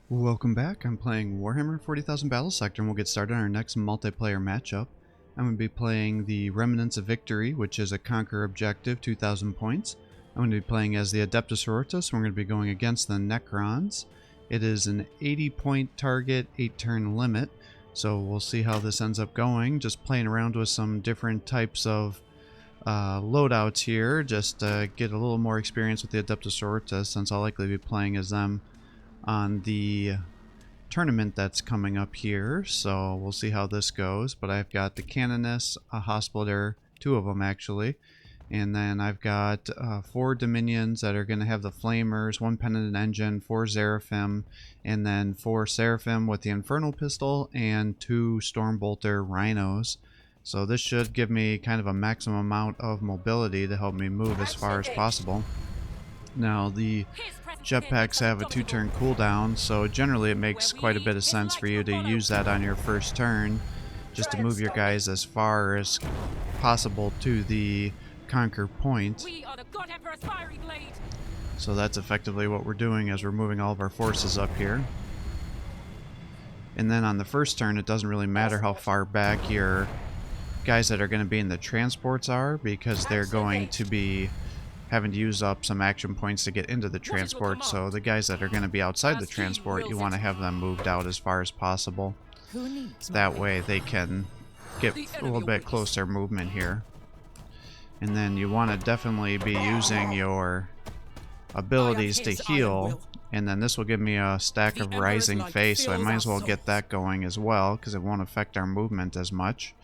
Welcome back. I'm playing Warhammer 40,000 Battlesector, and we'll get started on our next multiplayer matchup. I'm going to be playing the Remnants of Victory, which is a conquer objective, 2,000 points. I'm going to be playing as the Adepta Sororitas. We're going to be going against the Necrons. It is an 80-point target, 8-turn limit, so we'll see how this ends up going. Just playing around with some different types of loadouts here, just to get a little more experience with the Adepta Sororitas, since I'll likely be playing as them on the tournament that's coming up here, so we'll see how this goes. But I've got the Canoness, a Hospitaller, two of them actually, and then I've got 4 Dominions that are going to have the Flamers, 1 Penitent Engine, 4 Seraphim, and then 4 Seraphim with the Infernal Pistol, and 2 Stormbolter Rhinos. So this should give me kind of a maximum amount of mobility to help me move as far as possible. Now, the jetpacks have a 2-turn cooldown, so generally it makes quite a bit of sense for you to use that on your first turn, just to move your guys as far as possible to the conquer point. So that's effectively what we're doing as we're moving all of our forces up here. And then on the first turn, it doesn't really matter how far back your guys that are going to be in the transports are, because they're going to be having to use up some action points to get into the transport. So the guys that are going to be outside the transport, you want to have them moved out as far as possible. That way they can get a little bit closer movement here. And then you want to definitely be using your abilities to heal. And then this will give me a stack of Rising Face, so I might as well get that going as well, because it won't affect our movement as much.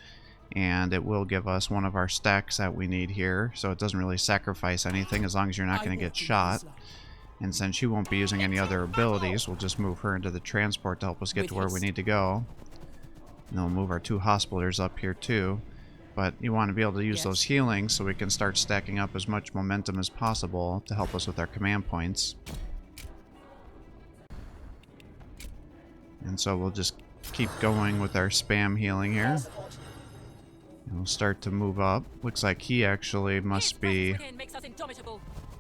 And it will give us one of our stacks that we need here, so it doesn't really sacrifice anything as long as you're not going to get shot. And since she won't be using any other abilities, we'll just move her into the transport to help us get to where we need to go. And then we'll move our 2 Hospitallers up here too. But you want to be able to use those healings so we can start stacking up as much momentum as possible to help us with our command points. And so we'll just keep going with our spam healing here. And we'll start to move up. Looks like he actually must be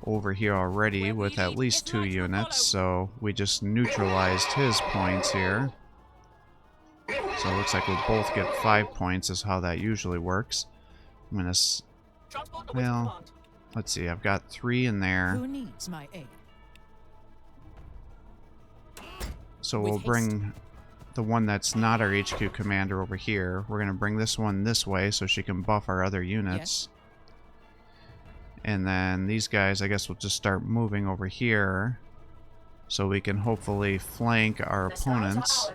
over here already with at least 2 units, so we just neutralized his points here. So it looks like we'll both get 5 points is how that usually works. I'm gonna well, let's see, I've got 3 in there. So we'll bring the one that's not our HQ commander over here. We're going to bring this one this way so she can buff our other units. And then these guys, I guess we'll just start moving over here so we can hopefully flank our opponents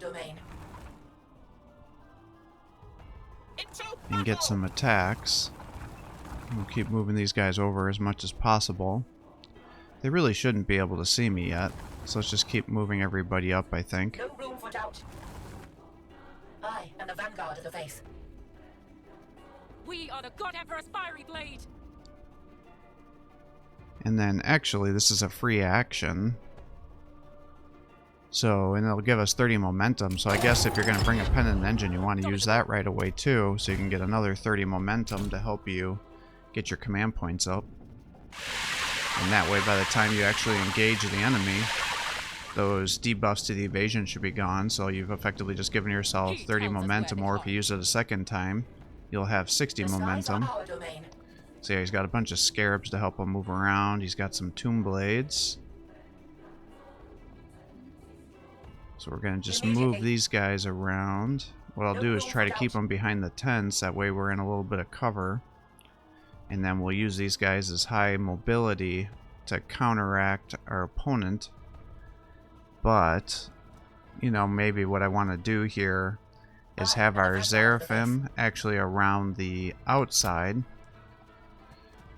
and get some attacks. We'll keep moving these guys over as much as possible. They really shouldn't be able to see me yet, so let's just keep moving everybody up, I think. No room for doubt. I am the vanguard of the faith. We are the God Emperor's fiery blade. And then actually this is a free action. So, and it'll give us 30 momentum. So I guess if you're going to bring a Penitent Engine, you want to use that right away too, so you can get another 30 momentum to help you get your command points up. And that way, by the time you actually engage the enemy, those debuffs to the evasion should be gone, so you've effectively just given yourself 30 momentum, or if you use it a second time, you'll have 60 momentum. So yeah, he's got a bunch of scarabs to help him move around. He's got some tomb blades. So we're going to just move these guys around. What I'll do is try to keep them behind the tents, that way we're in a little bit of cover. And then we'll use these guys as high mobility to counteract our opponent. But, you know, maybe what I want to do here is have our Seraphim actually around the outside.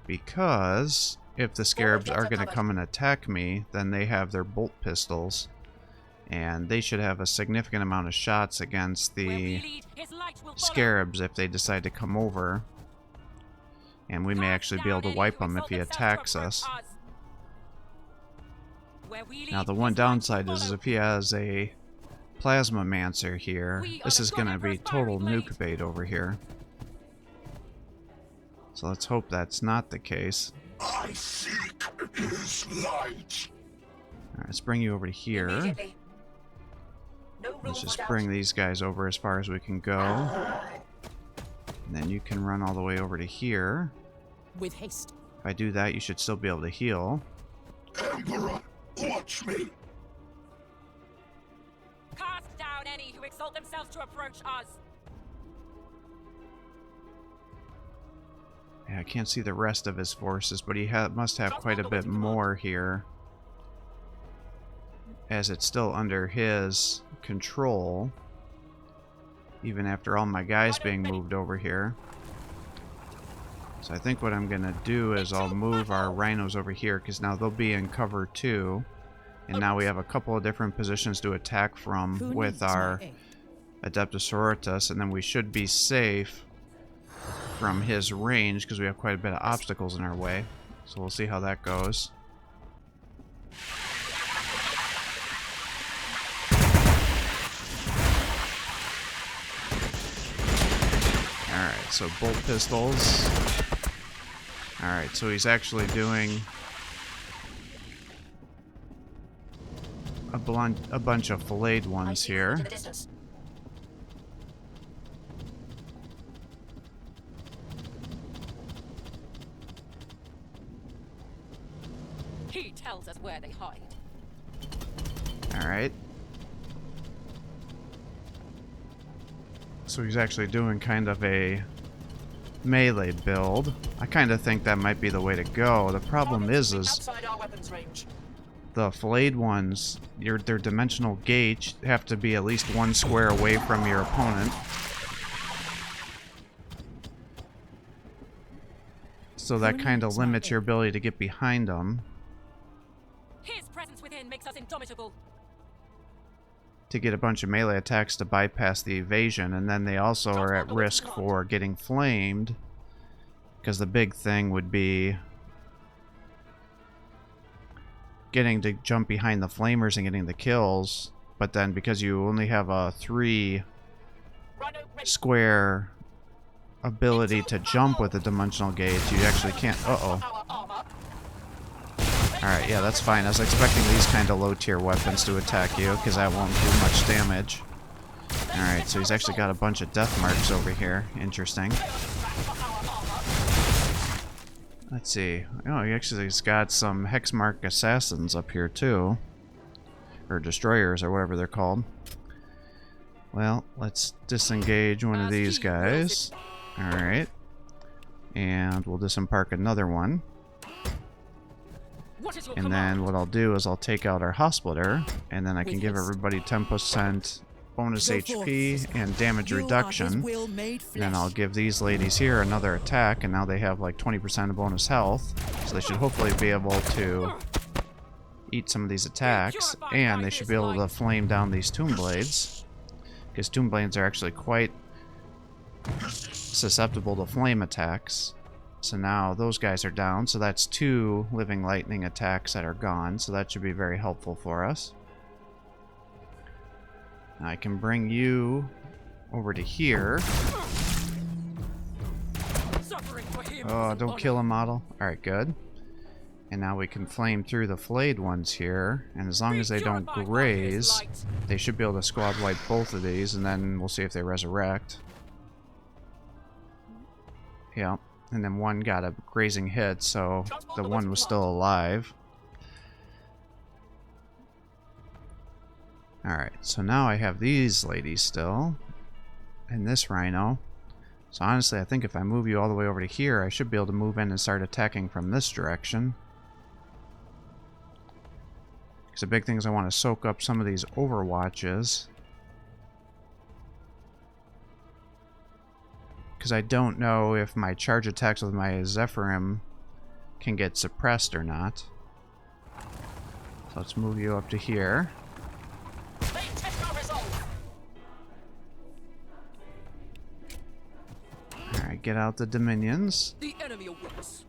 Because if the Scarabs are going to come and attack me, then they have their bolt pistols. And they should have a significant amount of shots against the Scarabs if they decide to come over. And we may actually be able to wipe him if he attacks us. Now the one downside is if he has a Plasma Mancer here, this is going to be total nuke bait over here. So let's hope that's not the case. I seek his light. Alright, let's bring you over to here. No room Let's for just doubt. bring these guys over as far as we can go. And then you can run all the way over to here. With haste. If I do that, you should still be able to heal. Emperor, watch me. Cast down any who exalt themselves to approach us. Yeah, I can't see the rest of his forces, but he must have quite a bit more here, as it's still under his control, even after all my guys being moved over here. So I think what I'm going to do is I'll move our rhinos over here, because now they'll be in cover too. And now we have a couple of different positions to attack from with our Adepta Sororitas, and then we should be safe from his range, because we have quite a bit of obstacles in our way. So we'll see how that goes. Alright, so bolt pistols. Alright, so he's actually doing a bunch of filleted I ones see here. in the distance. He tells us where they hide. Alright. So he's actually doing kind of a melee build. I kind of think that might be the way to go. The problem is Outside our weapons range. the filleted ones, their dimensional gauge have to be at least one square away from your opponent. So that kind of limits your ability to get behind them. His presence within makes us indomitable. To get a bunch of melee attacks to bypass the evasion, and then they also are at risk for getting flamed, because the big thing would be getting to jump behind the flamers and getting the kills, but then because you only have a 3 Rhino ready. square ability to jump with the dimensional gauge, you actually can't. Uh-oh. Our armor. Alright, yeah, that's fine. I was expecting these kind of low-tier weapons to attack you, because that won't do much damage. Alright, so he's actually got a bunch of death marks over here. Interesting. Let's see. Oh, he actually has got some Hexmark assassins up here, too. Or destroyers, or whatever they're called. Well, let's disengage one of these guys. Alright. And we'll disembark another one. What is your And command? then what I'll do is I'll take out our Hospital, and then I can give everybody 10% bonus HP and damage reduction. And then I'll give these ladies here another attack, and now they have like 20% of bonus health. So they should hopefully be able to eat some of these attacks, and they should be able to flame down these Tomb Blades, because Tomb Blades are actually quite susceptible to flame attacks. So now those guys are down, so that's 2 living lightning attacks that are gone, so that should be very helpful for us. I can bring you over to here. Suffering for him Oh, is an don't honor. kill a model. Alright, good. And now we can flame through the flayed ones here, and as long as they don't Purified by his graze, light. they should be able to squad wipe both of these, and then we'll see if they resurrect. Yeah, and then one got a grazing hit, so the one was still alive. Alright, so now I have these ladies still, and this rhino. So honestly, I think if I move you all the way over to here, I should be able to move in and start attacking from this direction. Because the big thing is I want to soak up some of these overwatches. Because I don't know if my charge attacks with my Zephyrim can get suppressed or not. So let's move you up to here. They test our resolve. Alright, get out the Dominions. The enemy awaits.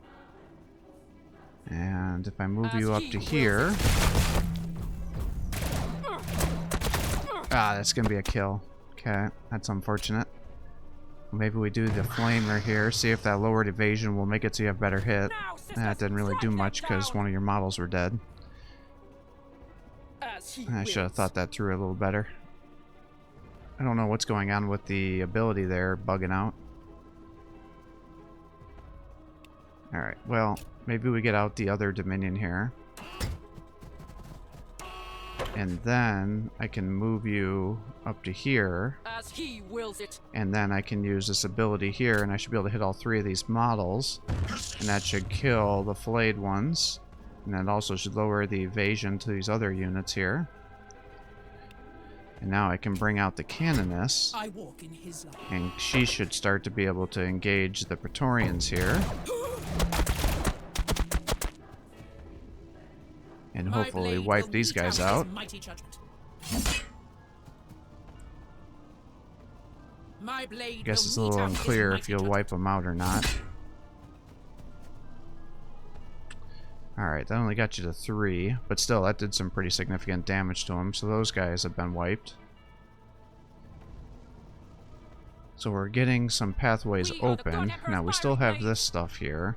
And if I move you up to here... Ah, that's going to be a kill. Okay, that's unfortunate. Maybe we do the flamer here, see if that lowered evasion will make it so you have better hit. Now, sisters, That didn't really do strike much them because down. one of your models were dead. As he I should have wills. thought that through a little better. I don't know what's going on with the ability there, bugging out. Alright, well, maybe we get out the other Dominion here. And then I can move you up to here. As he wills it. And then I can use this ability here, and I should be able to hit all 3 of these models. And that should kill the flayed ones. And that also should lower the evasion to these other units here. And now I can bring out the Canoness. I walk in his light. And she should start to be able to engage the Praetorians here. And hopefully wipe these guys out. My blade I guess it's a will little mete out his unclear if mighty you'll judgment. wipe them out or not. Alright, that only got you to 3, but still, that did some pretty significant damage to them, so those guys have been wiped. So we're getting some pathways open. Now, we still have this stuff here.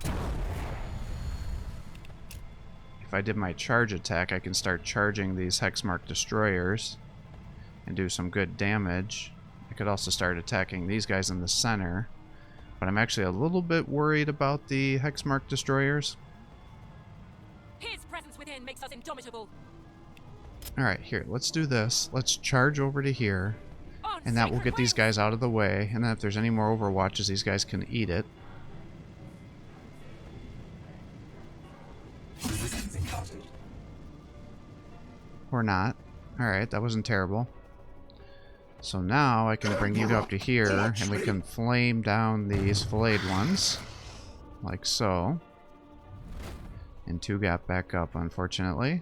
If I did my charge attack, I can start charging these Hexmark destroyers and do some good damage. I could also start attacking these guys in the center, but I'm actually a little bit worried about the Hexmark destroyers. His presence within makes us indomitable. Alright, here, let's do this. Let's charge over to here, and that will get these guys out of the way, and then if there's any more overwatches, these guys can eat it. Or not. Alright, that wasn't terrible. So now I can bring you up to here, and we can flame down these filleted ones. Like so. And 2 got back up, unfortunately.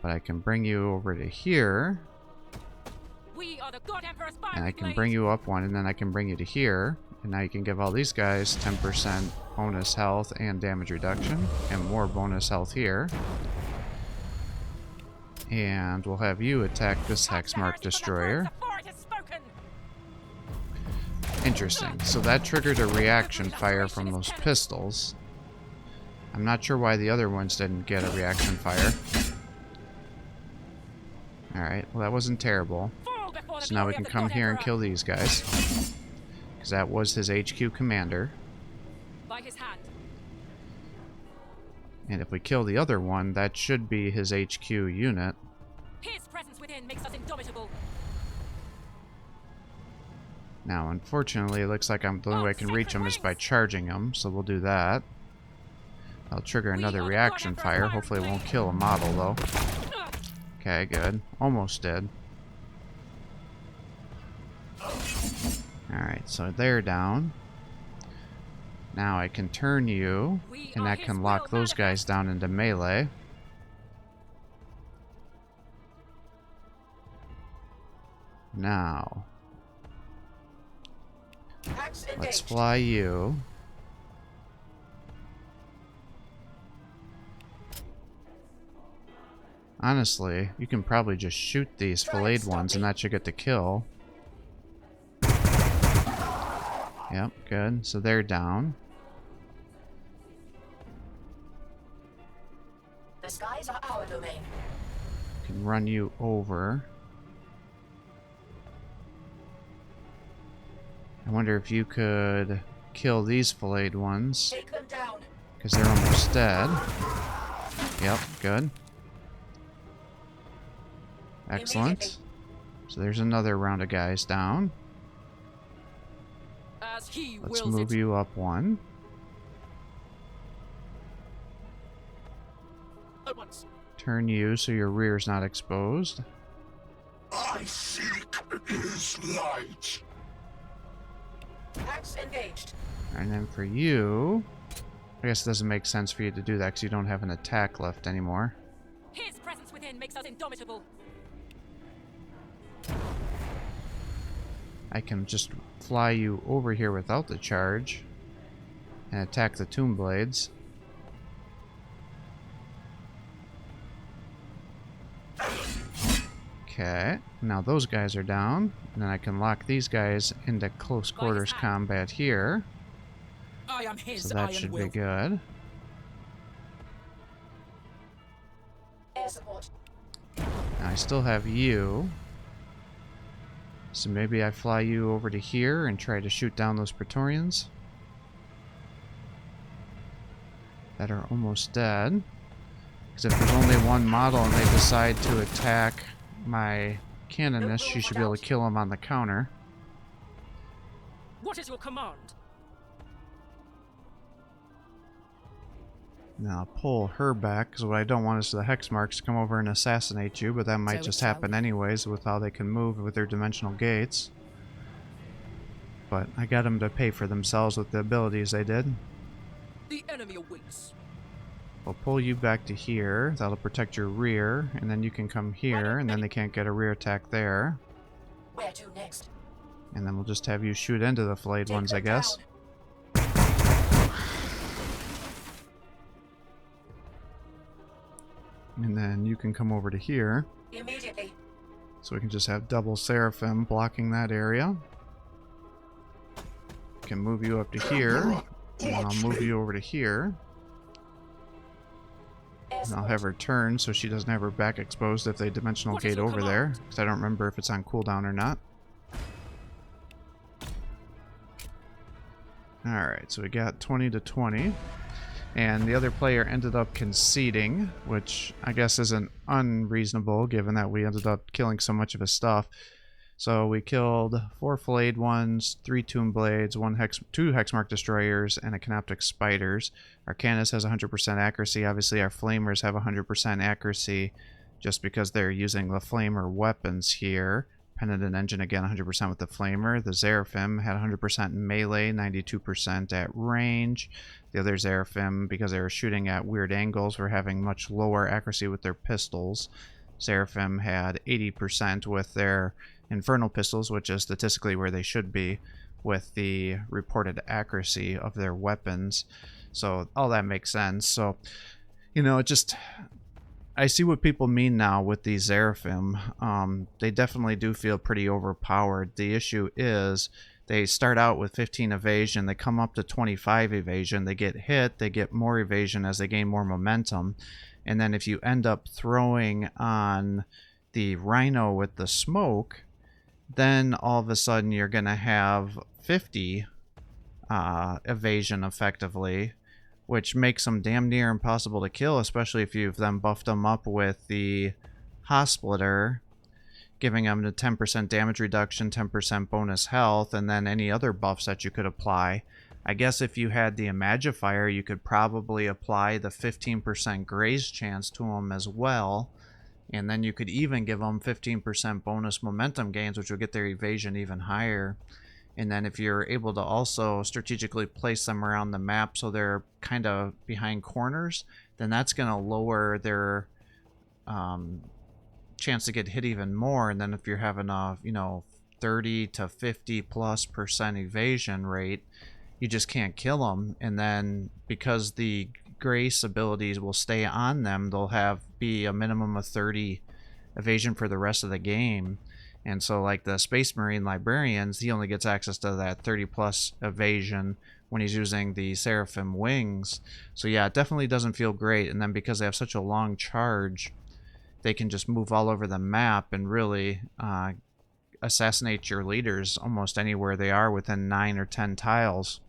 But I can bring you over to here. We are the God Emperor's fire And I can blade. bring you up 1, and then I can bring you to here. And now you can give all these guys 10% bonus health and damage reduction. And more bonus health here. And we'll have you attack this Hexmark destroyer. Interesting. So that triggered a reaction fire from those pistols. I'm not sure why the other ones didn't get a reaction fire. Alright, well that wasn't terrible. So now we can come here and kill these guys. Because that was his HQ commander. By his hand. And if we kill the other one, that should be his HQ unit. His presence within makes us indomitable. Now, unfortunately, it looks like the only way I can reach him is by charging him, so we'll do that. I'll trigger another reaction fire. Hopefully it won't kill a model, though. Okay, good. Almost did. Alright, so they're down. Now I can turn you, and that can lock those guys down into melee. Now, let's fly you. Honestly, you can probably just shoot these filleted ones and that should get the kill. Yep, good. So they're down. The skies are our domain. Can run you over. I wonder if you could kill these filleted ones. Take them down. Because they're almost dead. Yep, good. Excellent. So there's another round of guys down. As he Let's wills move it. you up 1. At once. Turn you so your rear's not exposed. I seek his light. Axe engaged. And then for you, I guess it doesn't make sense for you to do that because you don't have an attack left anymore. His presence within makes us indomitable. I can just fly you over here without the charge and attack the Tomb Blades. Okay, now those guys are down, and then I can lock these guys into close quarters combat here. I am his So that iron should will. be good. Air support. Now I still have you. So maybe I fly you over to here and try to shoot down those Praetorians that are almost dead. Because if there's only one model and they decide to attack my Canonist, she should be able to kill him on the counter. What is your command? Now I'll pull her back, because what I don't want is the hex marks to come over and assassinate you, but that might just happen anyways with how they can move with their dimensional gates. But I got them to pay for themselves with the abilities they did. The enemy awaits. I'll pull you back to here. That'll protect your rear, and then you can come here, and then they can't get a rear attack there. Where to next? And then we'll just have you shoot into the flayed ones, I guess. Down. And then you can come over to here. Immediately. So we can just have double Seraphim blocking that area. Can move you up to here. And I'll move you over to here. And I'll have her turn so she doesn't have her back exposed if they dimensional gate over there. Because I don't remember if it's on cooldown or not. Alright, so we got 20 to 20. And the other player ended up conceding, which I guess isn't unreasonable given that we ended up killing so much of his stuff. So we killed 4 flayed ones, 3 tomb blades, 2 hexmark destroyers, and a canoptic spiders. Our Canis has 100% accuracy. Obviously our flamers have 100% accuracy just because they're using the flamer weapons here. Penitent engine again 100% with the flamer. The Seraphim had 100% in melee, 92% at range. The other Seraphim, because they were shooting at weird angles, were having much lower accuracy with their pistols. Seraphim had 80% with their infernal pistols, which is statistically where they should be with the reported accuracy of their weapons. So all that makes sense. So, you know, it just... I see what people mean now with these Seraphim. They definitely do feel pretty overpowered. The issue is they start out with 15 evasion, they come up to 25 evasion, they get hit, they get more evasion as they gain more momentum, and then if you end up throwing on the Rhino with the smoke, then all of a sudden you're going to have 50 evasion effectively, which makes them damn near impossible to kill, especially if you've then buffed them up with the Hotsplitter, giving them the 10% damage reduction, 10% bonus health, and then any other buffs that you could apply. I guess if you had the Imagifier, you could probably apply the 15% graze chance to them as well, and then you could even give them 15% bonus momentum gains, which will get their evasion even higher. And then if you're able to also strategically place them around the map so they're kind of behind corners, then that's going to lower their chance to get hit even more. And then if you're having a, 30 to 50+% evasion rate, you just can't kill them. And then because the grace abilities will stay on them, they'll be a minimum of 30 evasion for the rest of the game. And so like the Space Marine Librarians, he only gets access to that 30+ evasion when he's using the Seraphim wings. So yeah, it definitely doesn't feel great. And then because they have such a long charge, they can just move all over the map and really assassinate your leaders almost anywhere they are within 9 or 10 tiles.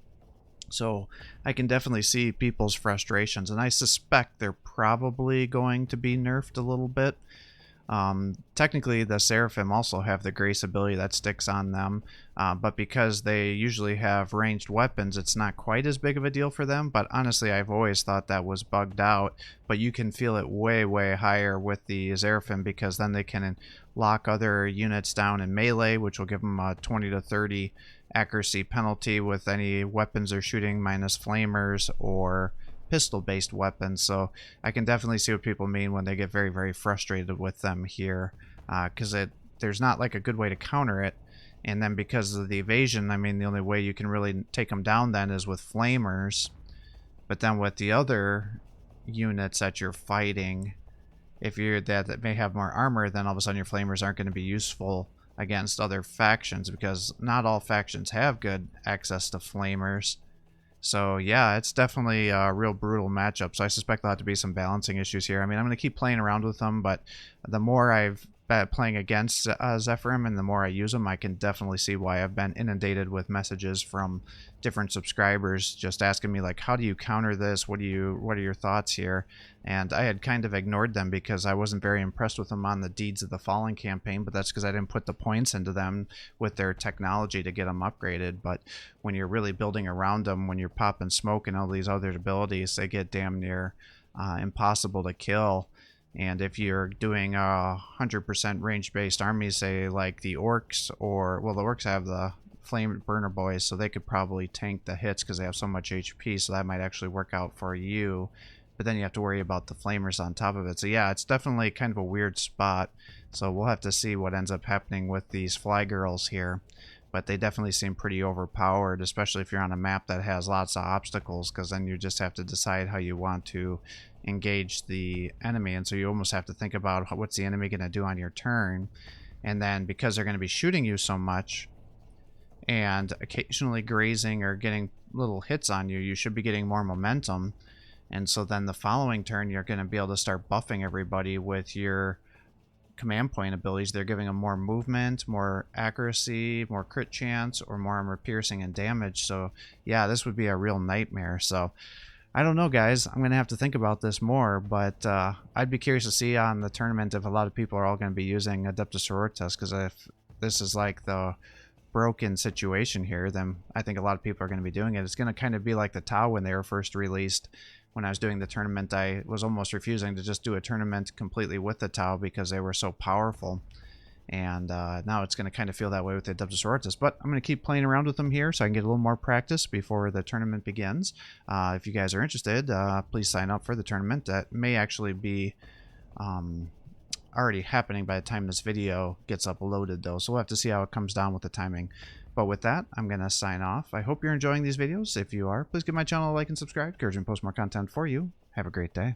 So I can definitely see people's frustrations, and I suspect they're probably going to be nerfed a little bit. Technically the Seraphim also have the grace ability that sticks on them, but because they usually have ranged weapons, it's not quite as big of a deal for them. But honestly, I've always thought that was bugged out, but you can feel it way higher with the Seraphim, because then they can lock other units down in melee, which will give them a 20 to 30 accuracy penalty with any weapons they're shooting minus flamers or pistol-based weapons. So I can definitely see what people mean when they get very frustrated with them here, because there's not like a good way to counter it. And then because of the evasion, I mean, the only way you can really take them down then is with flamers. But then with the other units that you're fighting, if you're that may have more armor, then all of a sudden your flamers aren't going to be useful against other factions, because not all factions have good access to flamers. So yeah, it's definitely a real brutal matchup. So I suspect there'll have to be some balancing issues here. I mean, I'm going to keep playing around with them, but the more I've playing against Zephyrim, and the more I use them, I can definitely see why I've been inundated with messages from different subscribers just asking me like, how do you counter this? What are your thoughts here? And I had kind of ignored them because I wasn't very impressed with them on the Deeds of the Fallen campaign, but that's because I didn't put the points into them with their technology to get them upgraded. But when you're really building around them, when you're popping smoke and all these other abilities, they get damn near impossible to kill. And if you're doing a 100% range-based army, say like the orcs, or well, the orcs have the flame burner boys, so they could probably tank the hits because they have so much HP, so that might actually work out for you. But then you have to worry about the flamers on top of it. So yeah, it's definitely kind of a weird spot. So we'll have to see what ends up happening with these fly girls here. But they definitely seem pretty overpowered, especially if you're on a map that has lots of obstacles, because then you just have to decide how you want to engage the enemy. And so you almost have to think about what's the enemy going to do on your turn. And then because they're going to be shooting you so much and occasionally grazing or getting little hits on you, you should be getting more momentum. And so then the following turn, you're going to be able to start buffing everybody with your command point abilities. They're giving them more movement, more accuracy, more crit chance, or more armor piercing and damage. So yeah, this would be a real nightmare. So I don't know, guys. I'm going to have to think about this more, but I'd be curious to see on the tournament if a lot of people are all going to be using Adepta Sororitas, because if this is like the broken situation here, then I think a lot of people are going to be doing it. It's going to kind of be like the Tau when they were first released. When I was doing the tournament, I was almost refusing to just do a tournament completely with the Tau because they were so powerful. And now it's going to kind of feel that way with the Adepta Sororitas. But I'm going to keep playing around with them here so I can get a little more practice before the tournament begins. If you guys are interested, please sign up for the tournament. That may actually be already happening by the time this video gets uploaded, though. So we'll have to see how it comes down with the timing. But with that, I'm going to sign off. I hope you're enjoying these videos. If you are, please give my channel a like and subscribe. Encourage and post more content for you. Have a great day.